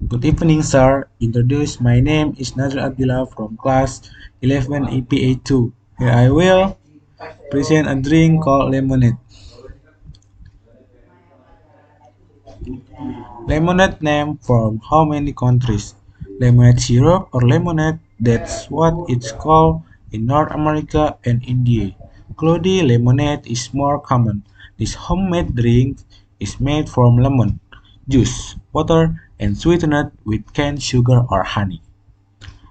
Good evening, sir. Introduce my name is Nazir Abdullah from class 11 EPA2. Here I will present a drink called lemonade. Lemonade name from how many countries? Lemonade syrup or lemonade, that's what it's called in North America and India. Cloudy lemonade is more common. This homemade drink is made from lemon, juice, water, and sweetened with cane sugar or honey.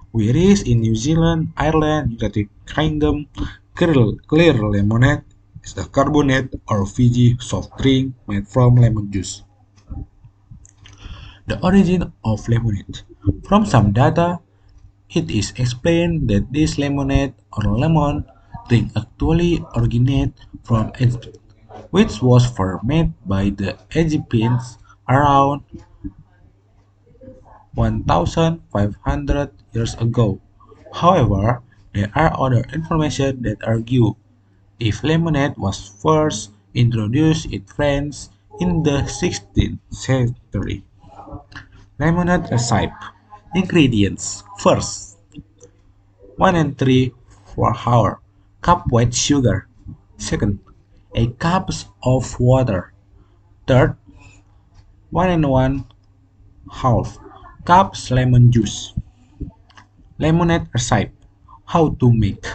Whereas in New Zealand, Ireland, United Kingdom, clear lemonade is a carbonate or Fiji soft drink made from lemon juice. The origin of lemonade. From some data, it is explained that this lemonade or lemon drink actually originated from Egypt, which was first made by the Egyptians around 1,500 years ago. However, there are other information that argue if lemonade was first introduced in France in the 16th century. Lemonade recipe. Ingredients. First, 1 and 3 for hour. Cup white sugar. Second, a cups of water. Third, 1 and 1 half cups lemon juice. Lemonade recipe. How to make.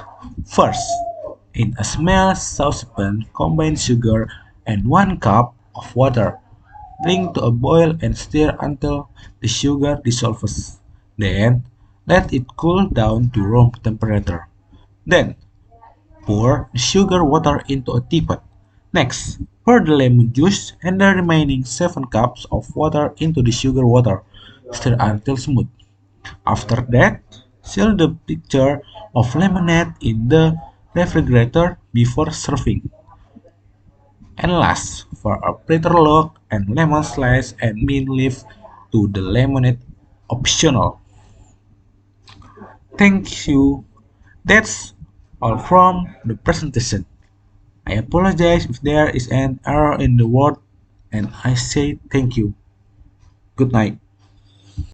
First, in a small saucepan, combine sugar and 1 cup of water. Bring to a boil and stir until the sugar dissolves. Then, let it cool down to room temperature. Then, pour the sugar water into a teapot. Next, pour the lemon juice and the remaining 7 cups of water into the sugar water. Stir until smooth. After that, seal the pitcher of lemonade in the refrigerator before serving. And last, for a prettier look and lemon slice and mint leaf to the lemonade optional. Thank you. That's all from the presentation. I apologize if there is an error in the word and I say thank you. Good night.